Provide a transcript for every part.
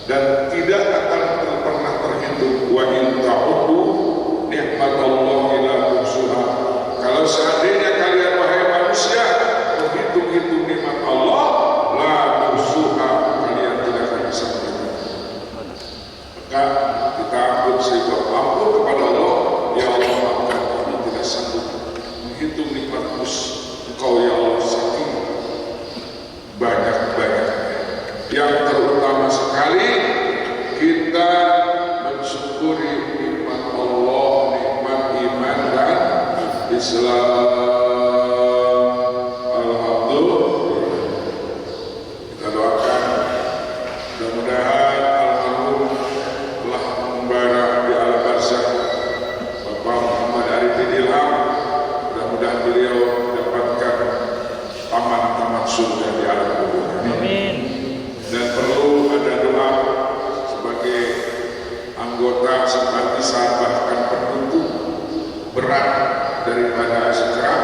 dan tidak akan pernah terhitung. Wa in ta'uddu ni'matallahi la tuhsuha. Kalau seandainya kalian wahai manusia menghitung-hitung nikmat Allah, la tuhsuha, kalian tidak akan bisa menghitung. Maka kita ampun kepada Allah, ya Allah maafkan kami tidak sanggup menghitung nikmat-Mu Engkau ya Allah, saking banyak-banyaknya. Yang terutama sekali kita mensyukuri nikmat Allah, nikmat iman dan Islam. Alhamdulillah. Kita doakan mudah-mudahan almarhum telah membara di alam barzakh Bapak Muhammad Arifin Ilham, mudah-mudahan beliau mendapatkan taman-taman surga di alam kubur. Amin. Dan perlu ada doa sebagai anggota simpatisan bahkan pendukung berat daripada Sekra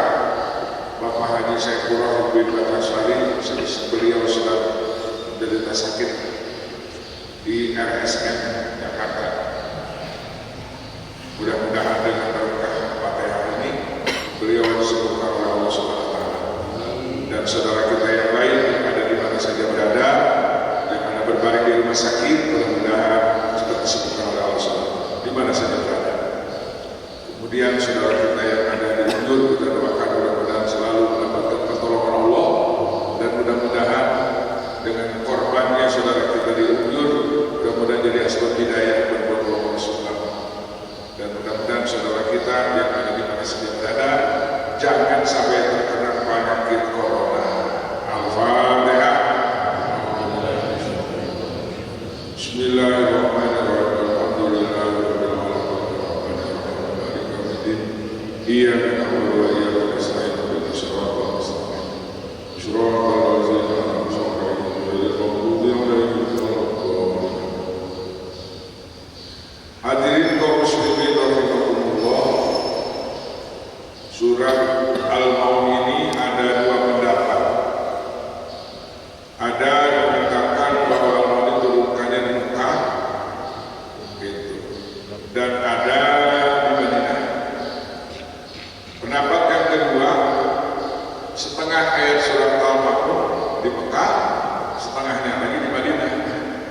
Bapak Haji Saifuroh bin Batasari. Beliau sedang menderita sakit di RSM Jakarta. Mudah-mudahan dengan berkah Fatihah ini beliau disembuhkan oleh Allah Subhanahu wa taala. Dan saudara kita yang lain yang ada di mana saja berada, yang ada berbaring di rumah sakit, mudah-mudahan cepat disembuhkan oleh Allah Subhanahu wa taala di mana saja berada. Kemudian saudara kita yang ada di Unjur, kita doakan mudah-mudahan selalu mendapatkan pertolongan Allah, dan mudah-mudahan dengan korbannya saudara kita di Unjur, mudah-mudahan jadi asbab hidayah dan pertolongan surga. Dan mudah-mudahan saudara kita yang ada di mana saja berada jangan sampai terkena penyakit corona. Al-Fatihah. Bismillahirrahmanirrahim. Alhamdulillahirabbil alamin. Iyyaka na'budu wa iyyaka nasta'in. Ihdinas siratal mustaqim. Shiratal ladzina an'amta 'alaihim ghairil maghdubi 'alaihim waladdallin. Hadirin kaum muslimin rahimakumullah. Surat Al-Maun ini ada dua pendapat. Ada yang mengatakan bahwa Al-Maun itu turunkannya di Mekah, gitu. Dan ada di Madinah. Pendapat yang kedua, setengah ayat surat Al-Maun di Mekah, setengahnya lagi di Madinah.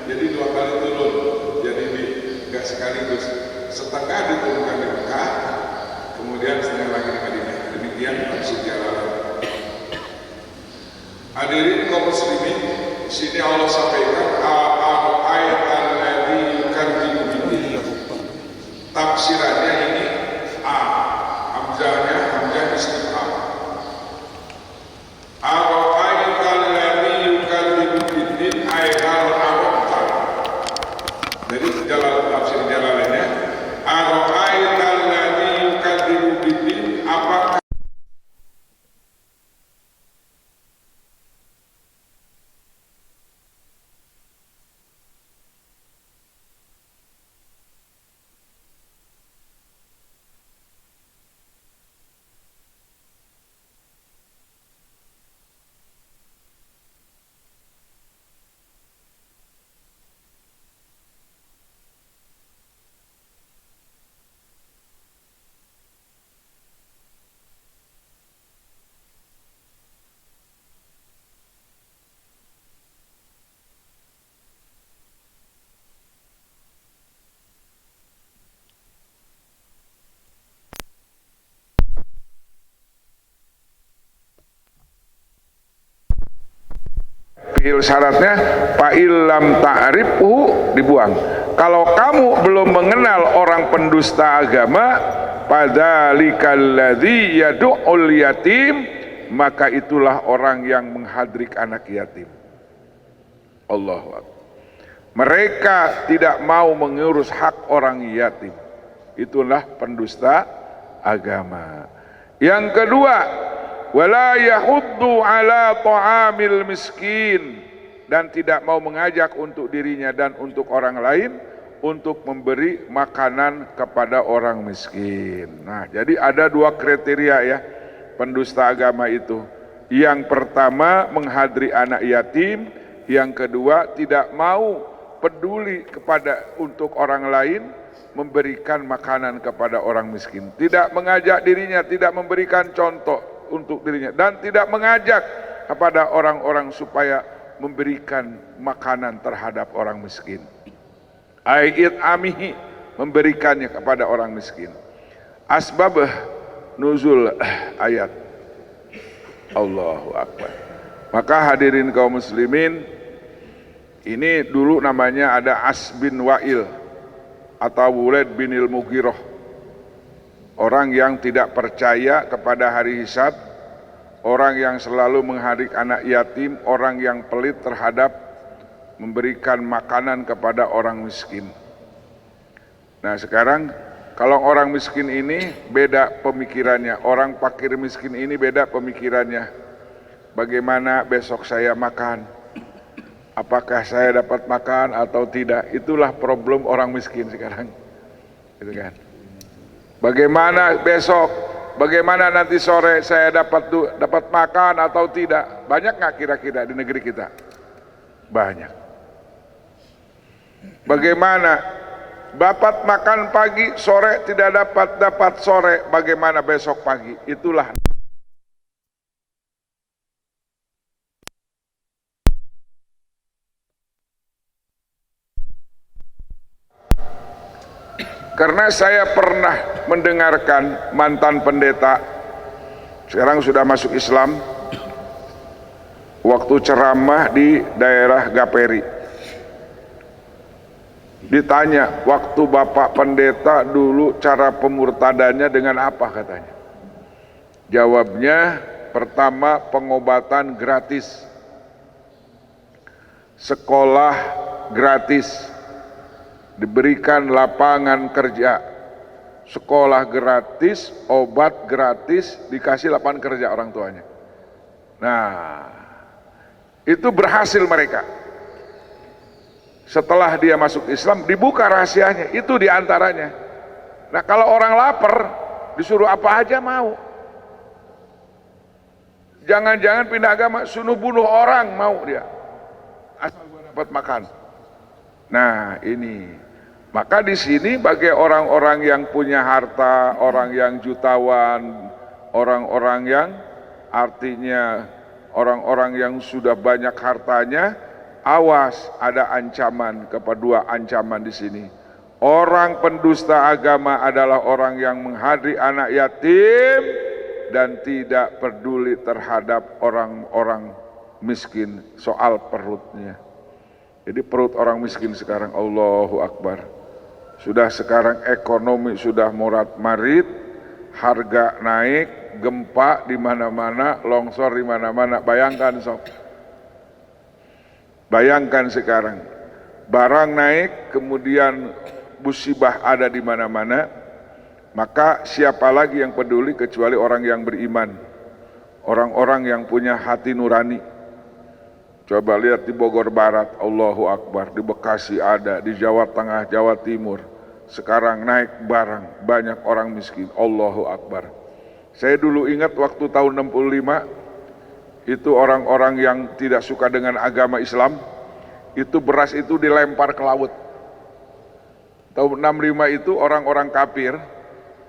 Jadi dua kali turun. Jadi enggak sekaligus. Setengah diturunkan di Mekah, kemudian setengah lagi di Madinah. Demikian maksud Jalalain. Hadirin kaum muslimin, di sini Allah sampaikan ayat alladzi yukadzibu bihi. Tafsirannya ini hamzah istifham. Ayat alladzi yukadzibu bihi ayat al-arabta. Jadi tafsir Jalalainnya ayat alladzi yukadzibu bihi, apakah syaratnya fa'ilam ta'rifhu dibuang. Kalau kamu belum mengenal orang pendusta agama, padzalikal ladzi yad'ul yatim, maka itulah orang yang menghadrik anak yatim. Allahu Akbar. Mereka tidak mau mengurus hak orang yatim. Itulah pendusta agama. Yang kedua, wala yahuddu ala ta'amil miskin, dan tidak mau mengajak untuk dirinya dan untuk orang lain untuk memberi makanan kepada orang miskin. Nah, jadi ada dua kriteria ya pendusta agama itu. Yang pertama menghadiri anak yatim, yang kedua tidak mau peduli untuk orang lain, memberikan makanan kepada orang miskin. Tidak mengajak dirinya, tidak memberikan contoh untuk dirinya, dan tidak mengajak kepada orang-orang supaya memberikan makanan terhadap orang miskin. Ayat amihi, memberikannya kepada orang miskin. Asbab nuzul ayat. Allahu Akbar. Maka hadirin kaum muslimin, ini dulu namanya ada As bin Wa'il atau Walid bin Mughirah, orang yang tidak percaya kepada hari hisab, orang yang selalu menghadik anak yatim, orang yang pelit terhadap memberikan makanan kepada orang miskin. Nah sekarang kalau orang miskin ini beda pemikirannya, orang fakir miskin ini beda pemikirannya. Bagaimana besok saya makan? Apakah saya dapat makan atau tidak? Itulah problem orang miskin sekarang. Gitu kan? Bagaimana besok? Bagaimana nanti sore saya dapat makan atau tidak? Banyak nggak kira-kira di negeri kita? Banyak. Bagaimana? Dapat makan pagi, sore tidak dapat sore, bagaimana besok pagi? Itulah. Karena saya pernah mendengarkan mantan pendeta, sekarang sudah masuk Islam, waktu ceramah di daerah Gaperi. Ditanya, waktu Bapak pendeta dulu cara pemurtadannya dengan apa katanya? Jawabnya, pertama pengobatan gratis, sekolah gratis, diberikan lapangan kerja, sekolah gratis, obat gratis, dikasih lapangan kerja orang tuanya. Nah, itu berhasil mereka. Setelah dia masuk Islam, dibuka rahasianya, itu diantaranya. Nah kalau orang lapar, disuruh apa aja mau. Jangan-jangan pindah agama, suruh bunuh orang mau dia, asal dapat makan. Nah ini, maka di sini bagi orang-orang yang punya harta, orang yang jutawan, orang-orang yang artinya orang-orang yang sudah banyak hartanya, awas, ada ancaman, dua ancaman di sini. Orang pendusta agama adalah orang yang menghadiri anak yatim dan tidak peduli terhadap orang-orang miskin soal perutnya. Jadi perut orang miskin sekarang, Allahu Akbar. Sudah sekarang ekonomi sudah morat-marit, harga naik, gempa di mana-mana, longsor di mana-mana. Bayangkan sob. Bayangkan sekarang, barang naik, kemudian musibah ada di mana-mana, maka siapa lagi yang peduli kecuali orang yang beriman, orang-orang yang punya hati nurani. Coba lihat di Bogor Barat, Allahu Akbar, di Bekasi ada, di Jawa Tengah, Jawa Timur, sekarang naik barang, banyak orang miskin, Allahu Akbar. Saya dulu ingat waktu tahun 65, itu orang-orang yang tidak suka dengan agama Islam, itu beras itu dilempar ke laut. Tahun 65 itu orang-orang kafir,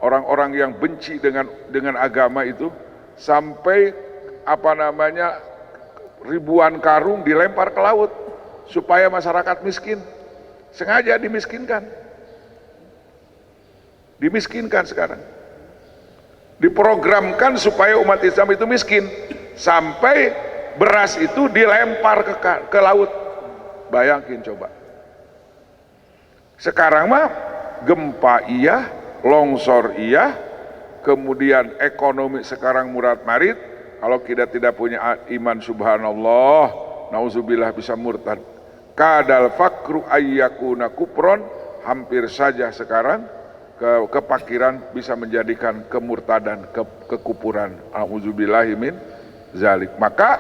orang-orang yang benci dengan agama itu, sampai ribuan karung dilempar ke laut supaya masyarakat miskin, sengaja dimiskinkan sekarang, diprogramkan supaya umat Islam itu miskin. Sampai beras itu dilempar ke laut. Bayangin coba. Sekarang mah gempa iya, longsor iya, kemudian ekonomi sekarang murat-marit. Kalau kita tidak punya iman, subhanallah, nauzubillah, bisa murtad. Kadal fakru ayyakuna kupron, hampir saja sekarang kepakiran bisa menjadikan kemurtadan, kekupuran. Auzubillahi min zalik. Maka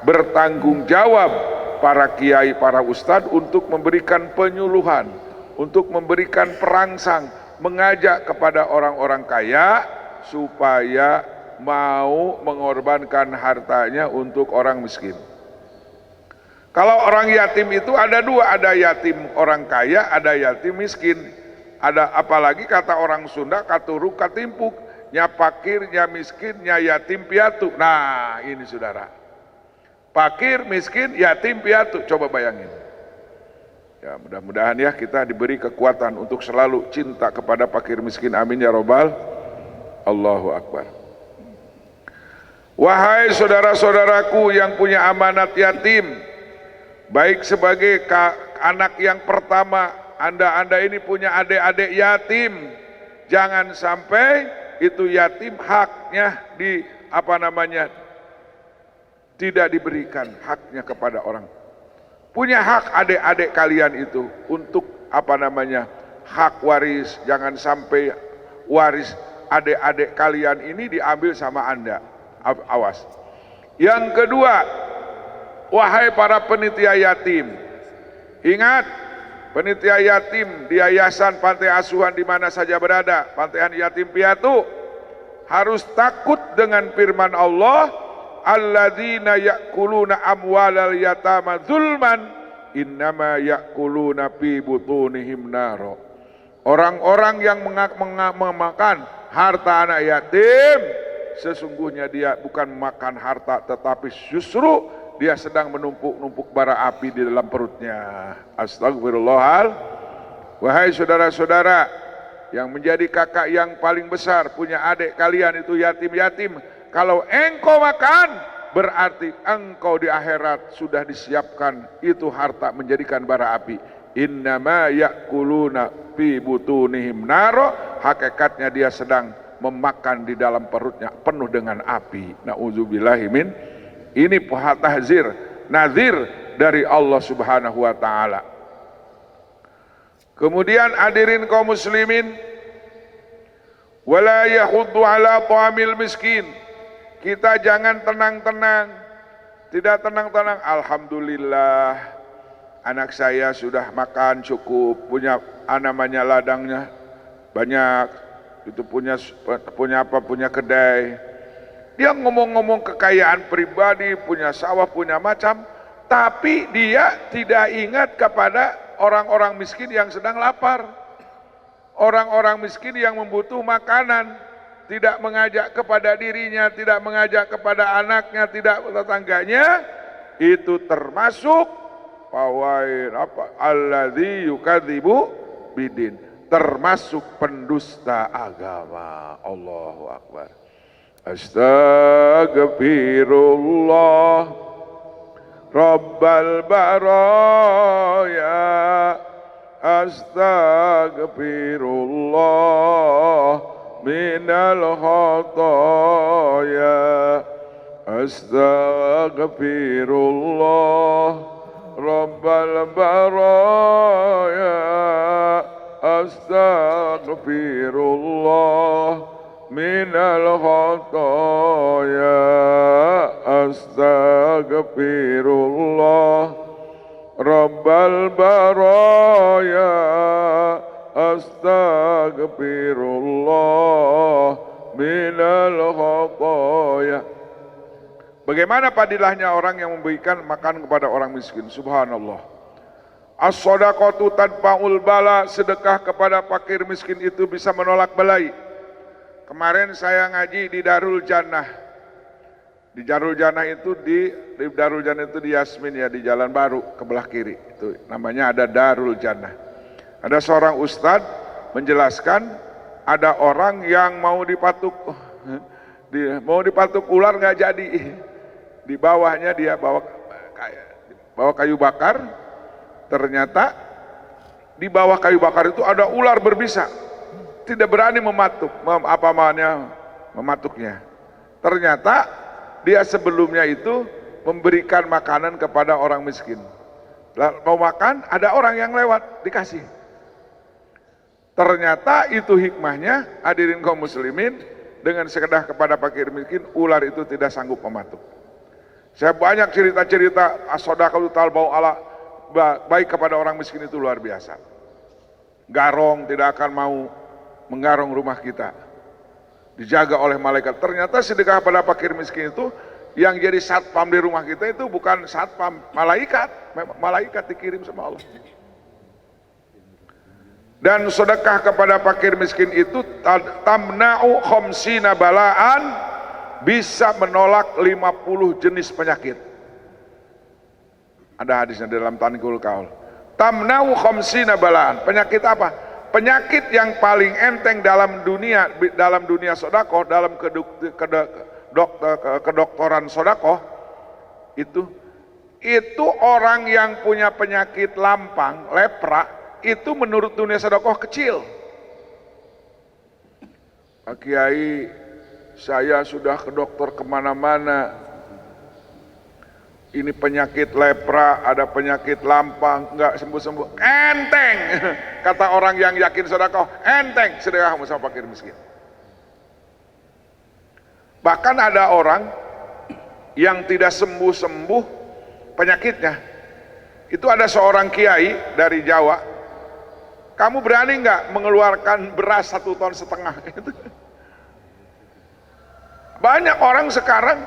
bertanggung jawab para kiai, para ustadz untuk memberikan penyuluhan, untuk memberikan perangsang, mengajak kepada orang-orang kaya supaya mau mengorbankan hartanya untuk orang miskin. Kalau orang yatim itu ada dua, ada yatim orang kaya, ada yatim miskin. Ada apalagi kata orang Sunda, katuruk katimpuk, nya fakir, nya miskin, nya yatim piatu. Nah ini saudara, fakir, miskin, yatim piatu, coba bayangin. Ya mudah-mudahan ya kita diberi kekuatan untuk selalu cinta kepada fakir miskin, amin ya robbal. Allahu Akbar. Wahai saudara-saudaraku yang punya amanat yatim, baik sebagai anak yang pertama, Anda ini punya adik-adik yatim, jangan sampai itu yatim haknya tidak diberikan haknya kepada orang. Punya hak adik-adik kalian itu untuk hak waris, jangan sampai waris adik-adik kalian ini diambil sama Anda. Awas. Yang kedua, wahai para penitia yatim, ingat, penitia yatim di yayasan pantai asuhan di mana saja berada, pantai yatim piatu, harus takut dengan firman Allah, alladzina ya'kuluna amwalal yatama zulman innama ya'kuluna fi butunihim naro. Orang-orang yang memakan harta anak yatim, sesungguhnya dia bukan makan harta, tetapi justru dia sedang menumpuk-numpuk bara api di dalam perutnya. Astagfirullahal. Wahai saudara-saudara yang menjadi kakak yang paling besar, punya adik kalian itu yatim-yatim, kalau engkau makan, berarti engkau di akhirat sudah disiapkan itu harta menjadikan bara api. Innama ya'kuluna fi butunihim naro, hakikatnya dia sedang memakan di dalam perutnya penuh dengan api. Na'udzubillahi min. Ini tahzir, nazir dari Allah Subhanahu wa taala. Kemudian hadirin kaum muslimin, wala yahuddu ala ta'amil miskin. Kita jangan tenang-tenang, tidak tenang-tenang. Alhamdulillah, anak saya sudah makan cukup, punya ladangnya banyak, itu punya kedai. Dia ngomong-ngomong kekayaan pribadi, punya sawah, punya macam, tapi dia tidak ingat kepada orang-orang miskin yang sedang lapar, orang-orang miskin yang membutuh makanan, tidak mengajak kepada dirinya, tidak mengajak kepada anaknya, tidak tetangganya. Itu termasuk alladzi yukadzibu bidin, termasuk pendusta agama. Allahu Akbar. Astaghfirullah Rabbal baraya, astaghfirullah minal khataya, astaghfirullah Rabbal baraya, astaghfirullah minal khataya, astaghfirullah Rabbal baraya, astaghfirullah minal khataya. Bagaimana padilahnya orang yang memberikan makan kepada orang miskin? Subhanallah. As-shadaqatu tadfa'ul bala, sedekah kepada fakir miskin itu bisa menolak belai. Kemarin saya ngaji di Darul Jannah. Di Darul Jannah itu di Yasmin ya, di Jalan Baru kebelah kiri. Itu namanya ada Darul Jannah. Ada seorang ustadz menjelaskan ada orang yang mau dipatuk ular nggak jadi. Di bawahnya dia bawa kayu bakar. Ternyata di bawah kayu bakar itu ada ular berbisa. Tidak berani mematuknya. Ternyata dia sebelumnya itu memberikan makanan kepada orang miskin. Mau makan, ada orang yang lewat, dikasih. Ternyata itu hikmahnya, hadirin kaum muslimin, dengan sekedar kepada fakir miskin, ular itu tidak sanggup mematuk. Saya banyak cerita-cerita as-shadaqatu talbau ala, baik kepada orang miskin itu luar biasa. Garong tidak akan mau menggarong rumah kita, dijaga oleh malaikat. Ternyata sedekah pada fakir miskin itu Yang jadi satpam di rumah kita itu bukan satpam, malaikat. Malaikat dikirim sama Allah. Dan sedekah kepada fakir miskin itu tamna'u khamsina balaan, bisa menolak 50 jenis penyakit. Ada hadisnya dalam Tanqul Qaul. Tamna'u khamsina balaan. Penyakit apa? Penyakit yang paling enteng dalam dunia sedekah, dalam kedokteran sedekah itu orang yang punya penyakit lampang, lepra, itu menurut dunia sedekah kecil. Pak Kiai, saya sudah ke dokter kemana-mana, ini penyakit lepra, ada penyakit lampang, enggak sembuh-sembuh. Enteng, kata orang yang yakin sedekah, enteng sedekah sama fakir miskin. Bahkan ada orang yang tidak sembuh-sembuh penyakitnya. Itu ada seorang kiai dari Jawa. Kamu berani nggak mengeluarkan beras 1,5 ton? Banyak orang sekarang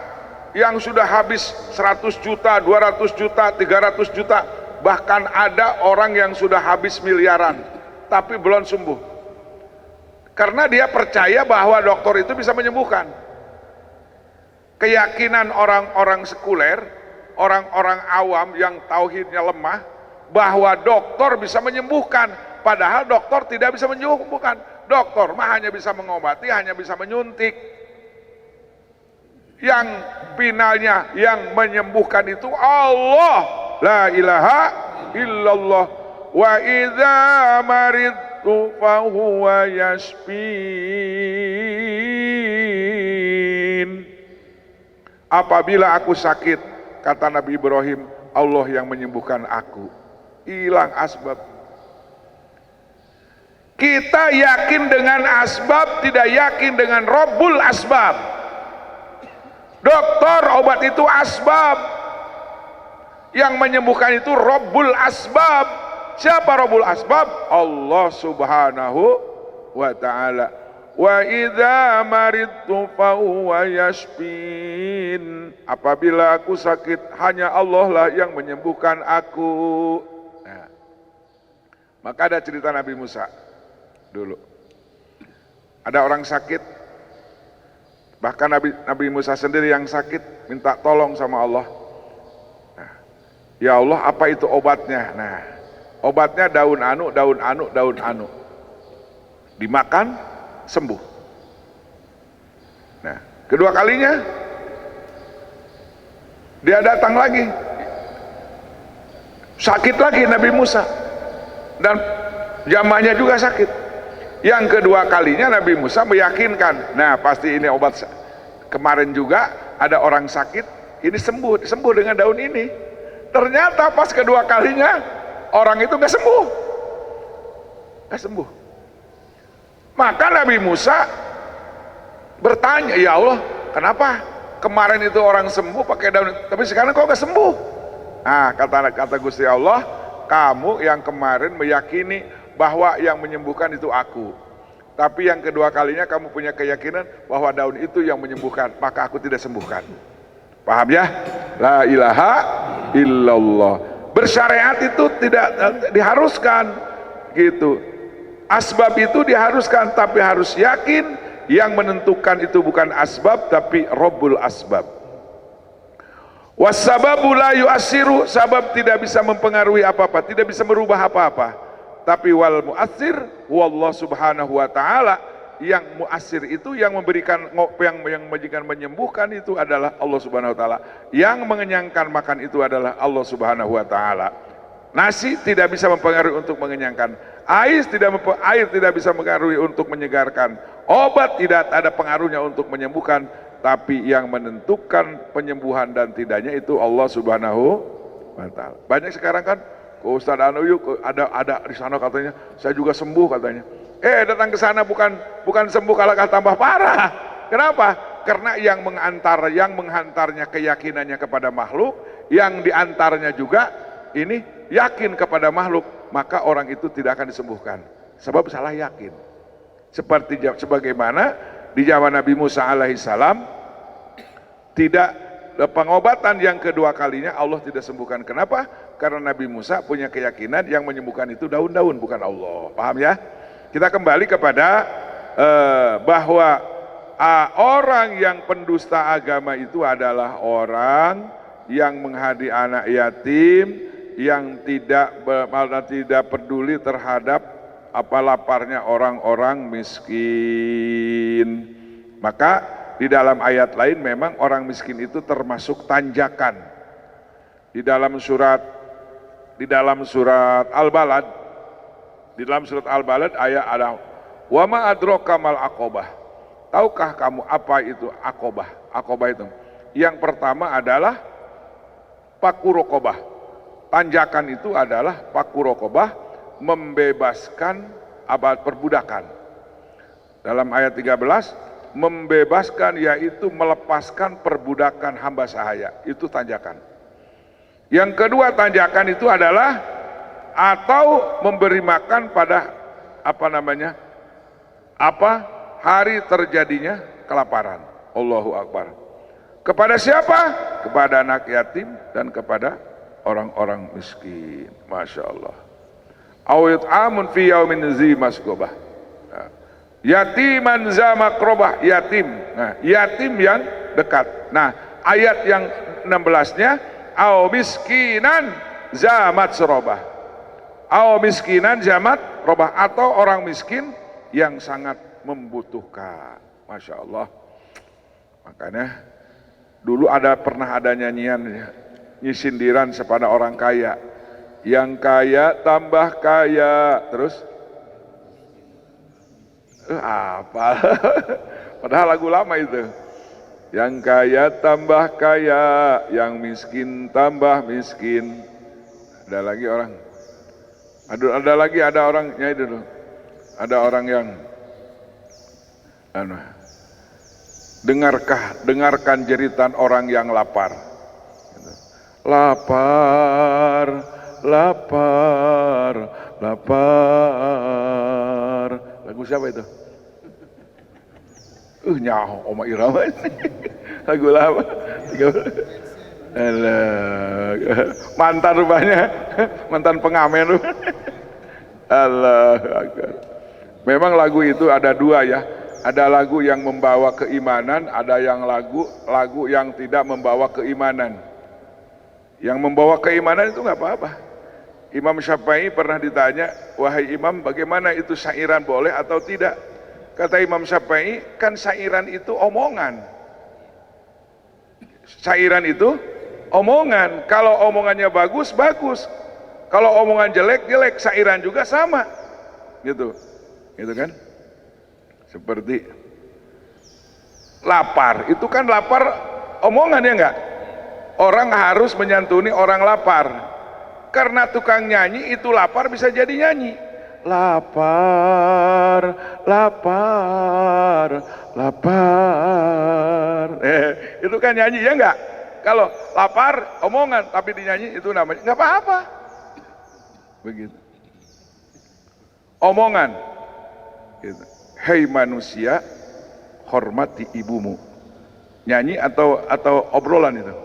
yang sudah habis 100 juta, 200 juta, 300 juta, bahkan ada orang yang sudah habis miliaran, tapi belum sembuh. Karena dia percaya bahwa dokter itu bisa menyembuhkan. Keyakinan orang-orang sekuler, orang-orang awam yang tauhidnya lemah, bahwa dokter bisa menyembuhkan. Padahal dokter tidak bisa menyembuhkan. Dokter mah hanya bisa mengobati, hanya bisa menyuntik. Yang finalnya, yang menyembuhkan itu Allah. La ilaha illallah. Wa idza maridtu fahuwa yashfin. Apabila aku sakit, kata Nabi Ibrahim, Allah yang menyembuhkan aku. Hilang asbab. Kita yakin dengan asbab, tidak yakin dengan Rabbul Asbab. Dokter, obat itu asbab. Yang menyembuhkan itu Rabbul Asbab. Siapa Rabbul Asbab? Allah Subhanahu wa ta'ala. Wa idza maridtu fa huwa yashfin. Apabila aku sakit, hanya Allah lah yang menyembuhkan aku. Nah, maka ada cerita Nabi Musa dulu. Ada orang sakit, bahkan Nabi Musa sendiri yang sakit minta tolong sama Allah. Nah, ya Allah, apa itu obatnya? Nah, obatnya daun anu, daun anu, daun anu. Dimakan, sembuh. Nah, kedua kalinya dia datang lagi, sakit lagi Nabi Musa, dan jamaahnya juga sakit. Yang kedua kalinya Nabi Musa meyakinkan, nah pasti ini obat. Kemarin juga ada orang sakit, ini sembuh dengan daun ini. Ternyata pas kedua kalinya orang itu nggak sembuh. Maka Nabi Musa bertanya, ya Allah, kenapa kemarin itu orang sembuh pakai daun, tapi sekarang kok nggak sembuh? Nah, kata Gusti Allah, kamu yang kemarin meyakini bahwa yang menyembuhkan itu aku, tapi yang kedua kalinya kamu punya keyakinan bahwa daun itu yang menyembuhkan, maka aku tidak sembuhkan. Paham ya? La ilaha illallah. Bersyariat itu tidak diharuskan gitu. Asbab itu diharuskan, tapi harus yakin yang menentukan itu bukan asbab tapi Rabbul Asbab. Wassababu la yu'assiru, sabab tidak bisa mempengaruhi apa-apa, tidak bisa merubah apa-apa. Tapi wal mu'assir wallah subhanahu wa ta'ala, yang mu'assir itu yang memberikan, yang menjadikan menyembuhkan itu adalah Allah subhanahu wa ta'ala. Yang mengenyangkan makan itu adalah Allah subhanahu wa ta'ala. Nasi tidak bisa mempengaruhi untuk mengenyangkan, air tidak bisa mempengaruhi untuk menyegarkan, obat tidak ada pengaruhnya untuk menyembuhkan, tapi yang menentukan penyembuhan dan tidaknya itu Allah subhanahu wa ta'ala. Banyak sekarang kan, Ustaz Anu yuk, ada di sana katanya, saya juga sembuh katanya. Datang ke sana bukan sembuh, kalau tambah parah. Kenapa? Karena yang menghantarnya keyakinannya kepada makhluk, yang diantaranya juga ini yakin kepada makhluk, maka orang itu tidak akan disembuhkan. Sebab salah yakin. Sebagaimana di zaman Nabi Musa alaihissalam, tidak pengobatan yang kedua kalinya Allah tidak sembuhkan. Kenapa? Karena Nabi Musa punya keyakinan yang menyembuhkan itu daun-daun, bukan Allah. Paham ya? Kita kembali kepada bahwa orang yang pendusta agama itu adalah orang yang menghadi anak yatim, yang tidak peduli terhadap laparnya orang-orang miskin. Maka di dalam ayat lain memang orang miskin itu termasuk tanjakan. Di dalam surat Al-Balad, ayat ada wa ma adraka mal aqobah. Tahukah kamu apa itu aqobah? Aqobah itu yang pertama adalah paku rokobah. Tanjakan itu adalah paku rokobah, membebaskan abad perbudakan. Dalam ayat 13, membebaskan yaitu melepaskan perbudakan hamba sahaya, itu tanjakan. Yang kedua tanjakan itu adalah atau memberi makan pada hari terjadinya kelaparan. Allahu Akbar. Kepada siapa? Kepada anak yatim dan kepada orang-orang miskin. Masya Allah. Awit amun fi yaumin zi masgobah. Yatiman za makrobah, yatim. Nah, yatim yang dekat. Nah, ayat yang 16-nya au miskinan zamat serobah. Au miskinan zamat robah, atau orang miskin yang sangat membutuhkan. Masya Allah. Makanya dulu pernah ada nyanyian sindiran kepada orang kaya. Yang kaya tambah kaya, terus apa? Padahal lagu lama itu. Yang kaya tambah kaya, yang miskin tambah miskin. Ada lagi orang. Ada orangnya itu dulu. Ada orang yang dengarkan jeritan orang yang lapar. Lapar, lapar, lapar. Lagu siapa itu? Nyaho Oma Irama. Lagu lama. Mantan rupanya, mantan pengamen. Allah. Memang lagu itu ada dua ya. Ada lagu yang membawa keimanan, ada yang lagu yang tidak membawa keimanan. Yang membawa keimanan itu nggak apa-apa. Imam Syafi'i pernah ditanya, wahai imam, bagaimana itu syairan boleh atau tidak? Kata Imam Syafi'i, kan syairan itu omongan. Syairan itu omongan. Kalau omongannya bagus, bagus. Kalau omongan jelek, jelek. Syairan juga sama. Gitu kan? Seperti lapar, itu kan lapar omongan ya enggak? Orang harus menyantuni orang lapar. Karena tukang nyanyi itu lapar bisa jadi nyanyi. Lapar, lapar, lapar. Itu kan nyanyi ya enggak? Kalau lapar omongan tapi dinyanyi itu namanya enggak apa-apa. Begitu. Omongan. Gitu. Hei manusia, hormati ibumu. Nyanyi atau obrolan itu.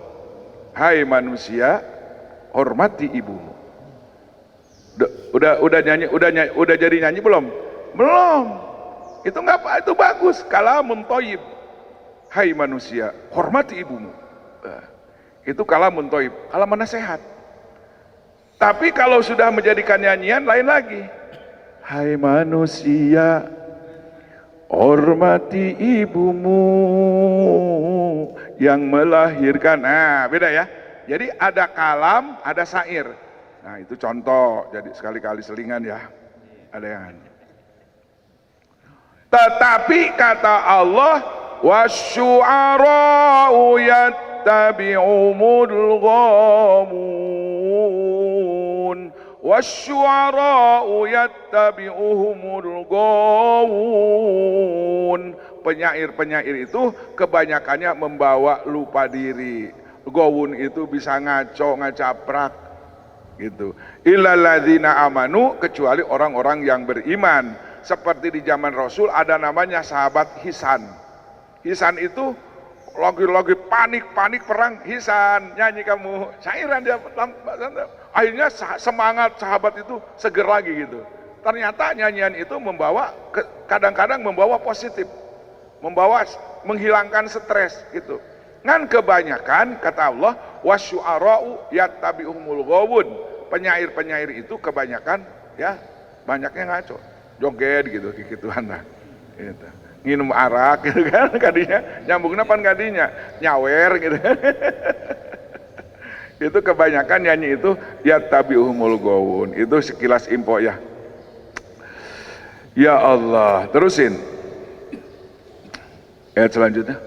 Hai manusia, hormati ibumu. Udah jadi nyanyi belum? Belum. Itu enggak apa, itu bagus. Kalamun thayyib. Hai manusia, hormati ibumu. Itu kalamun thayyib, kalamun nasihat. Tapi kalau sudah menjadikan nyanyian lain lagi. Hai manusia, hormati ibumu yang melahirkan. Nah, beda ya. Jadi ada kalam, ada syair. Nah, itu contoh. Jadi sekali-kali selingan ya. Ada yang. Tetapi kata Allah, wasyu'ara'u yattabi'umul ghamun. Wasyu'ara'u yattabi'uhumul ghawun. Penyair-penyair itu kebanyakannya membawa lupa diri. Gawun itu bisa ngaco, ngacaprak gitu. Illal ladzina amanu, kecuali orang-orang yang beriman. Seperti di zaman Rasul ada namanya sahabat Hisan. Hisan itu lagi panik perang, Hisan nyanyi kamu syairan dia. Akhirnya semangat sahabat itu seger lagi gitu. Ternyata nyanyian itu kadang-kadang membawa positif, menghilangkan stres gitu. Ngan kebanyakan kata Allah wasyu'ara'u yattabi'uhumul ghawun. Penyair itu kebanyakan ya banyaknya ngaco, joget gitu nah. Gitu. Nginum arak gitu kan kadinya, nyambungna pan kadinya nyawer gitu. Itu kebanyakan nyanyi itu yattabi'uhumul ghawun. Itu sekilas info ya. Ya Allah, terusin. Ayat selanjutnya.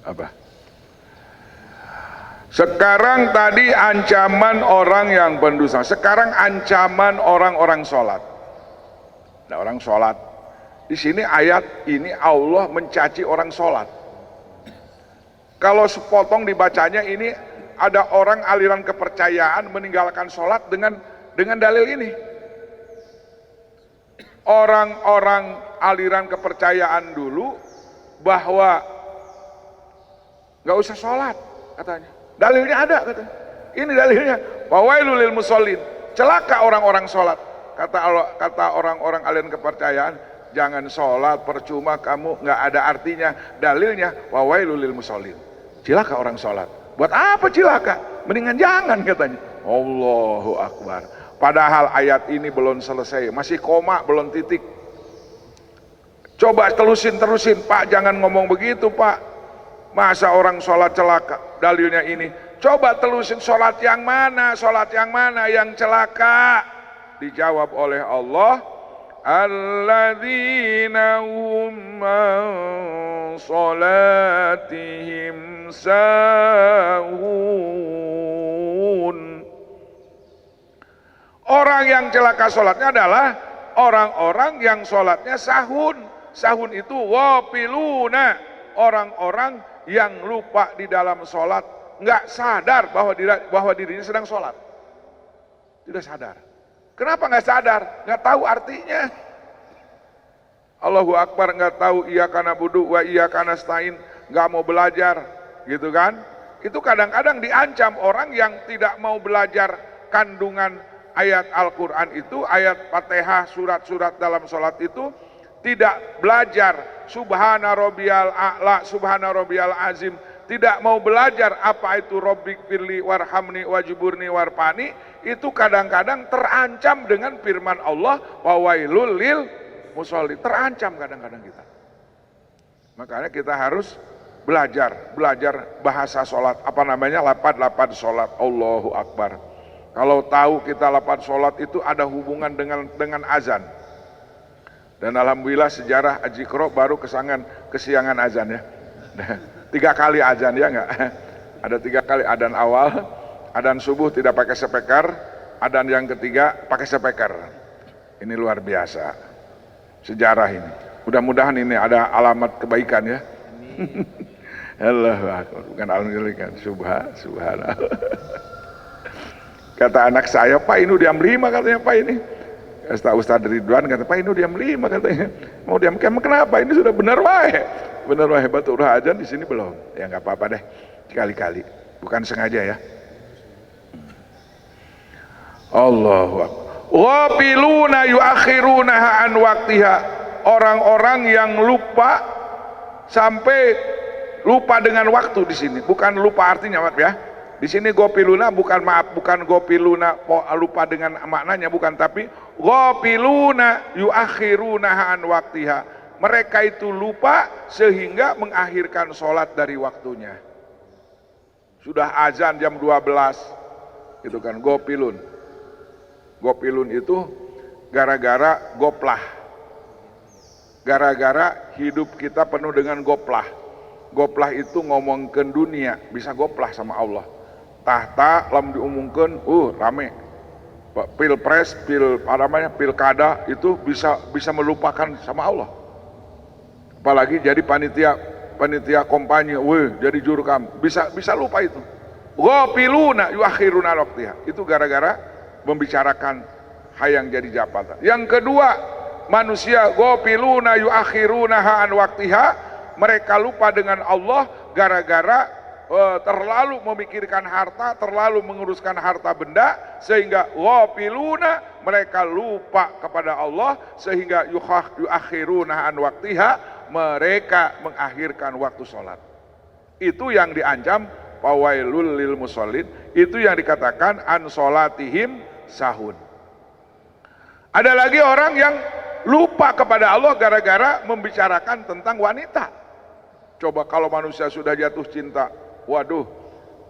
Apa? Sekarang tadi ancaman orang yang berdosa. Sekarang ancaman orang-orang sholat. Nah, orang sholat. Di sini ayat ini Allah mencaci orang sholat. Kalau sepotong dibacanya ini ada orang aliran kepercayaan meninggalkan sholat dengan dalil ini. Orang-orang aliran kepercayaan dulu bahwa nggak usah sholat katanya. Dalilnya ada katanya. Ini dalilnya. Wawailul lil musallin. Celaka orang-orang sholat. Kata orang-orang aliran kepercayaan, jangan sholat percuma kamu nggak ada artinya. Dalilnya wawailul lil musallin. Celaka orang sholat. Buat apa celaka? Mendingan jangan katanya. Allahu Akbar. Padahal ayat ini belum selesai, masih koma, belum titik. Coba terusin, Pak, jangan ngomong begitu, Pak. Masa orang sholat celaka? Dalilnya ini. Coba terusin, sholat yang mana yang celaka? Dijawab oleh Allah, alladzina hum an sholatihim sahun. Orang yang celaka sholatnya adalah orang-orang yang sholatnya sahun. Sahun itu wapiluna, orang-orang yang lupa di dalam sholat, nggak sadar bahwa dirinya sedang sholat. Tidak sadar. Kenapa nggak sadar? Nggak tahu artinya. Allahu Akbar, nggak tahu iyyaka na'budu wa iyyaka nasta'in, nggak mau belajar, gitu kan? Itu kadang-kadang diancam orang yang tidak mau belajar kandungan ayat Al-Quran itu, ayat Fatihah, surat-surat dalam sholat itu, tidak belajar subhana rabbiyal a'la, subhana rabbiyal azim, tidak mau belajar apa itu rabbik firli warhamni wajiburni warpani, itu kadang-kadang terancam dengan firman Allah wawailul lil musholli. Terancam kadang-kadang kita. Makanya kita harus belajar bahasa sholat, apa namanya, lapad sholat. Allahu Akbar. Kalau tahu kita lapad sholat itu ada hubungan dengan azan. Dan alhamdulillah sejarah Ajikro baru kesiangan azan ya. 3 kali azan ya enggak? Ada 3 kali adan awal, adan subuh tidak pakai speaker, adan yang ketiga pakai speaker. Ini luar biasa sejarah ini. Mudah-mudahan ini ada alamat kebaikan ya. Allahu Akbar, bukan alhamdulillah, subhanallah. Kata anak saya, Pak Inu diam 5 katanya Pak ini. Kata Ustadz Ridwan, kata Pak Inu diam 5 katanya. Mau diam kenapa? Ini sudah benar wae. Benar wae, batu urah ajan di sini belum. Ya nggak apa-apa deh, sekali-kali. Bukan sengaja ya. Allahu Akbar. Ghafiluna yuakhiruna an waqtiha. Orang-orang yang lupa sampai lupa dengan waktu di sini. Bukan lupa artinya, Mat ya. Di sini gopiluna bukan gopiluna lupa dengan maknanya, bukan, tapi gopiluna yuakhiruna an waktiha. Mereka itu lupa sehingga mengakhirkan sholat dari waktunya. Sudah azan jam 12, gitu kan, gopilun. Gopilun itu gara-gara goplah. Gara-gara hidup kita penuh dengan goplah. Goplah itu ngomongkeun dunia, bisa goplah sama Allah. Tahta lam diumumkan, rame. Pilpres, pilkada itu bisa melupakan sama Allah. Apalagi jadi panitia kampanye, jadi jurkam, bisa lupa itu. Ghafiluna yuakhiruna waqtiha. Itu gara-gara membicarakan hayang jadi jabatan. Yang kedua, manusia ghafiluna yuakhiruna an waqtiha, mereka lupa dengan Allah gara-gara terlalu memikirkan harta, terlalu menguruskan harta benda, sehingga ghafiluna, mereka lupa kepada Allah, sehingga yuakhiruna an waktiha, mereka mengakhirkan waktu sholat. Itu yang diancam fawailul lil musallin, itu yang dikatakan an sholatihim sahun. Ada lagi orang yang lupa kepada Allah gara-gara membicarakan tentang wanita. Coba kalau manusia sudah jatuh cinta, waduh,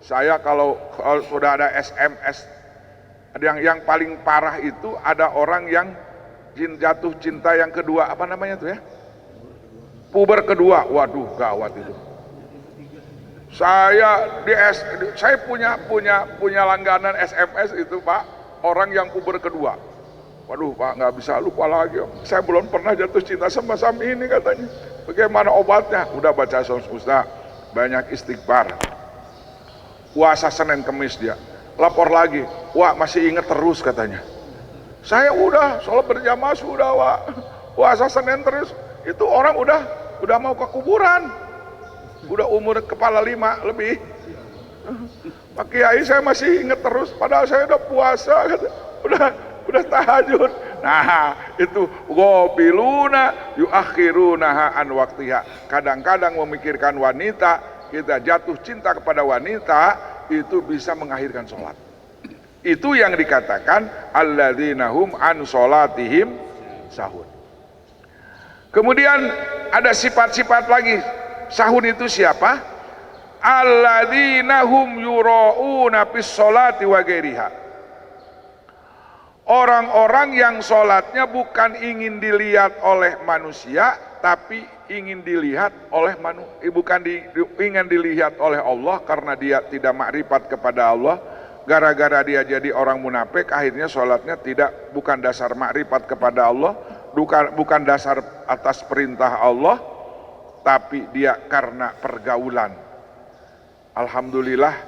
saya kalau sudah ada SMS, yang paling parah itu ada orang yang jatuh cinta yang kedua, apa namanya tuh ya? Puber kedua, waduh gawat itu. Saya punya langganan SMS itu Pak, orang yang puber kedua. Waduh Pak, nggak bisa lupa lagi. Saya belum pernah jatuh cinta sama ini katanya. Bagaimana obatnya? Udah baca Ustaz, banyak istighfar. Puasa Senin Kemis dia. Lapor lagi, wah masih inget terus katanya. Saya udah sholat berjamaah sudah wah. Puasa Senin terus. Itu orang udah mau ke kuburan. Udah umur kepala 5 lebih. Pak Kiai saya masih inget terus. Padahal saya udah puasa. Udah tahajud. Nah itu ghafiluna yuakhiruna an waktiha. Kadang-kadang memikirkan wanita, kita jatuh cinta kepada wanita, itu bisa mengakhirkan sholat. Itu yang dikatakan alladzina hum an sholatihim sahun. Kemudian ada sifat-sifat lagi. Sahun itu siapa? Alladzina hum yura'una fis sholati wa ghairiha. Orang-orang yang sholatnya bukan ingin dilihat oleh manusia, tapi ingin dilihat oleh ingin dilihat oleh Allah, karena dia tidak makrifat kepada Allah. Gara-gara dia jadi orang munafik, akhirnya sholatnya bukan dasar makrifat kepada Allah, bukan dasar atas perintah Allah, tapi dia karena pergaulan. Alhamdulillah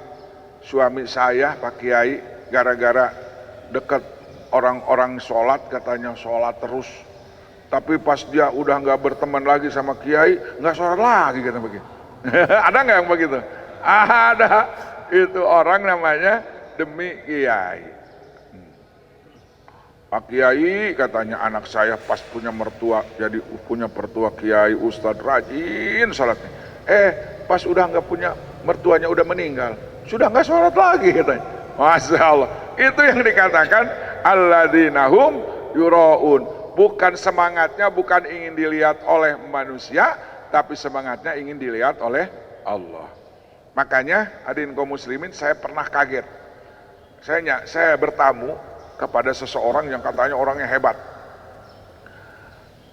suami saya Pak Kiai gara-gara dekat orang-orang sholat, katanya sholat terus, tapi pas dia udah nggak berteman lagi sama Kiai, nggak sholat lagi kata begitu. Ada nggak yang begitu? Ada. Itu orang namanya demi Kiai. Pak Kiai katanya anak saya pas punya mertua, jadi punya mertua Kiai Ustadz rajin sholatnya. Pas udah nggak punya mertuanya, udah meninggal, sudah nggak sholat lagi katanya. Masya Allah. Itu yang dikatakan alladzina hum yura'un. Bukan semangatnya, bukan ingin dilihat oleh manusia, tapi semangatnya ingin dilihat oleh Allah. Makanya hadirin kaum muslimin, saya pernah kaget. Saya bertamu kepada seseorang yang katanya orangnya hebat.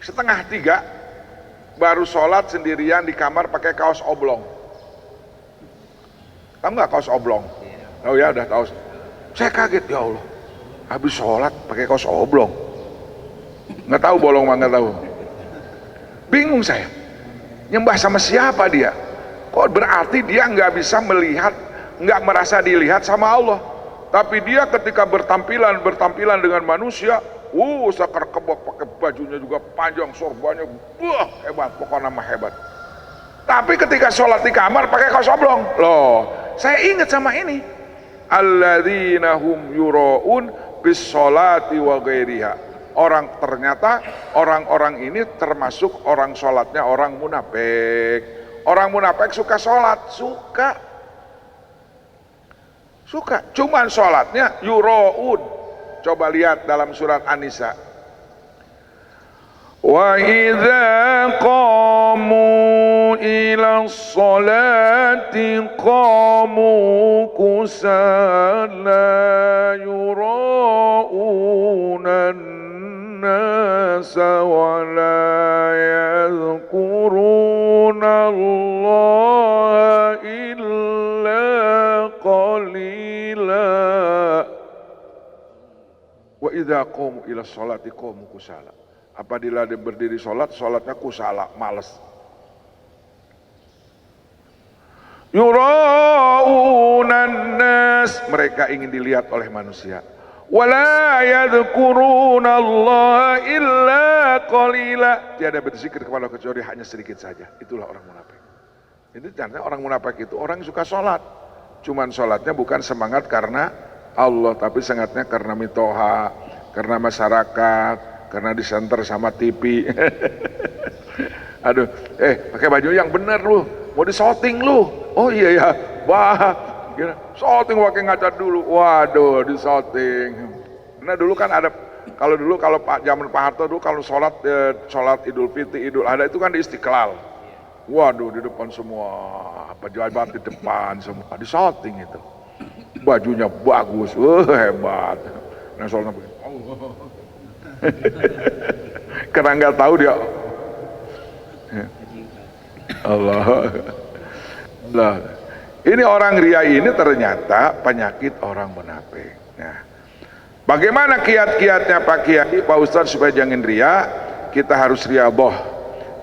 2:30 baru sholat sendirian di kamar pakai kaos oblong. Tahu nggak kaos oblong? Oh ya, udah tahu. Saya kaget, ya Allah, habis sholat pakai kaos oblong. Nggak tahu bolong mah nggak tahu. Bingung saya, nyembah sama siapa dia? Kok berarti dia nggak bisa melihat, nggak merasa dilihat sama Allah. Tapi dia ketika bertampilan dengan manusia, sakar kebak, pakai bajunya juga panjang, sorbannya, hebat, pokoknya mah hebat. Tapi ketika sholat di kamar pakai kaos oblong, loh, saya ingat sama ini. Alladzina hum yura'un bis sholati wa ghairiha. Ternyata orang-orang ini termasuk orang sholatnya orang munafik. Orang munafik suka sholat, suka. Cuman sholatnya yura'un. Coba lihat dalam surat An-Nisa. Wa idza qamu ila sholati qamu kusala yura'una an-nasa wa la yadhkuruna Allah illa qalila. Wa idza qamu ila sholati qamu kusala. Apabila dia berdiri sholatnya kusala, malas. Yura'unan nas, mereka ingin dilihat oleh manusia. Wala yadhkuruna Allah illa qalila, tiada berzikir kepada Allah kecuali hanya sedikit saja. Itulah orang munafik. Ini ternyata orang munafik itu orang yang suka sholat, cuman sholatnya bukan semangat karena Allah, tapi semangatnya karena mitoha, karena masyarakat, karena disenter sama TV. Aduh, pakai baju yang bener lu, mau disorting lu. Oh iya ya, wah, sorting pakai ngaca dulu. Waduh, disorting. Nah dulu kan ada, kalau zaman Pak Harto dulu kalau sholat Idul Fitri, Idul Adha itu kan di Istiqlal. Waduh, di depan semua, pejabat di depan semua, disorting itu. Bajunya bagus, hebat. Nah soalnya begini, karena nggak tahu dia. Allah. Ini orang ria ini ternyata penyakit orang munafik. Nah, bagaimana kiat-kiatnya Pak Kiai, Pak Ustadz supaya jangan ria? Kita harus riadoh.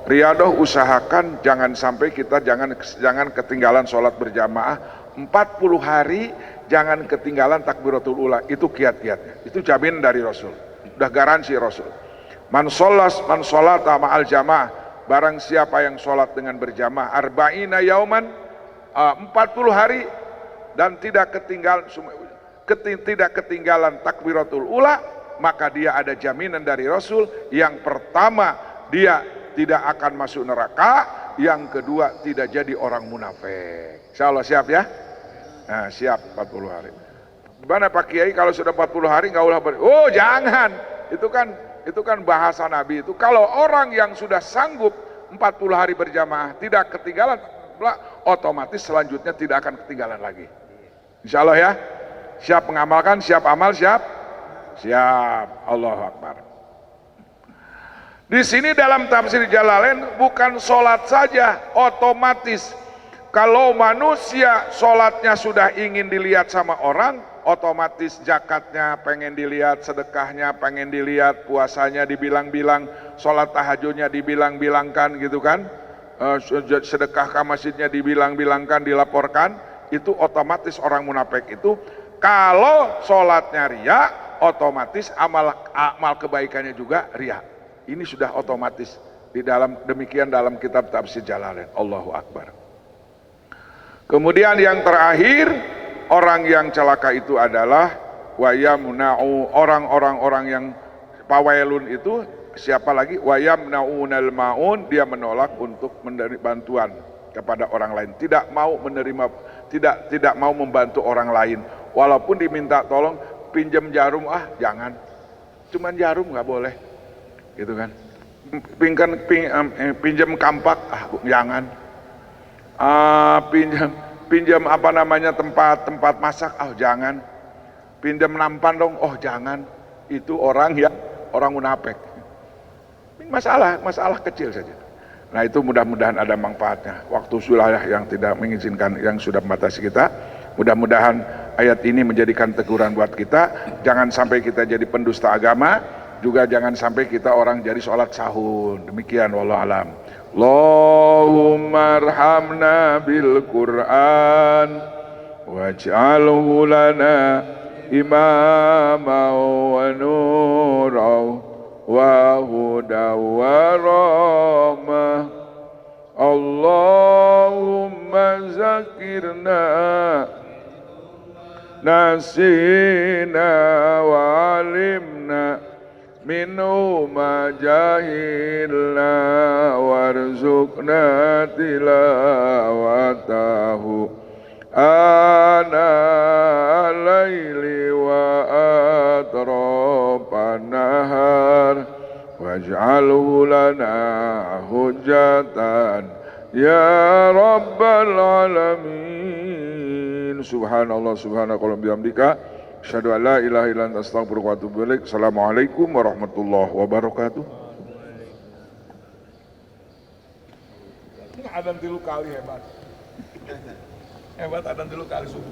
Riadoh usahakan jangan sampai kita jangan ketinggalan sholat berjamaah 40 hari, jangan ketinggalan takbiratul ula. Itu kiat-kiatnya. Itu jamin dari Rasul. Udah garansi Rasul. Man sholata ma'al jamaah. Barang siapa yang sholat dengan berjamaah arba'ina yauman, 40 hari dan tidak ketinggalan takbiratul ula, maka dia ada jaminan dari Rasul. Yang pertama, dia tidak akan masuk neraka. Yang kedua, tidak jadi orang munafik. Insyaallah siap ya? Nah, siap 40 hari. Gimana Pak Kiai kalau sudah 40 hari nggak ulah oh jangan. Itu kan bahasa Nabi itu. Kalau orang yang sudah sanggup 40 hari berjamaah tidak ketinggalan, otomatis selanjutnya tidak akan ketinggalan lagi. Insya Allah ya. Siap mengamalkan, siap amal, siap. Allahu Akbar. Di sini dalam tafsir Jalalain bukan sholat saja, otomatis. Kalau manusia sholatnya sudah ingin dilihat sama orang, otomatis zakatnya pengen dilihat, sedekahnya pengen dilihat, puasanya dibilang-bilang, sholat tahajudnya dibilang-bilangkan gitu kan, sedekah ke masjidnya dibilang-bilangkan, dilaporkan. Itu otomatis orang munafik itu kalau sholatnya ria, otomatis amal kebaikannya juga ria. Ini sudah otomatis demikian dalam kitab tafsir Jalalain. Allahu Akbar. Kemudian yang terakhir, orang yang celaka itu adalah wayamna'u, orang yang pawailun itu siapa lagi? Wayamna'unal ma'un, dia menolak untuk menerima bantuan kepada orang lain, tidak mau membantu orang lain, walaupun diminta tolong pinjam jarum, jangan, cuman jarum nggak boleh, gitu kan? Pinjam kampak, jangan. Pinjam apa namanya tempat masak, jangan. Pinjam nampan dong, jangan. Itu orang munafik. Masalah kecil saja. Nah itu mudah-mudahan ada manfaatnya. Waktu sudah yang tidak mengizinkan, yang sudah membatasi kita. Mudah-mudahan ayat ini menjadikan teguran buat kita. Jangan sampai kita jadi pendusta agama, juga jangan sampai kita orang jadi sholat sahur. Demikian wallahu alam. Allahumma arhamna bil Qur'an waj'alhu lana imama wa nura wa huda wa rahmah. Allahumma zakirna nasina wa alimna minhu ma jahilna warzuqna tilawatahu ana laili wa atrapan nahar waj'alhu lana hujjatan ya rabbal alamin. Subhanallah subhanakallah bihamdika asyhadu an la ilaha illa anta astaghfiruka wa atubu ilaik. Assalamualaikum warahmatullahi wabarakatuh. Adzan 3 kali hebat. Hebat adzan 3 kali subuh.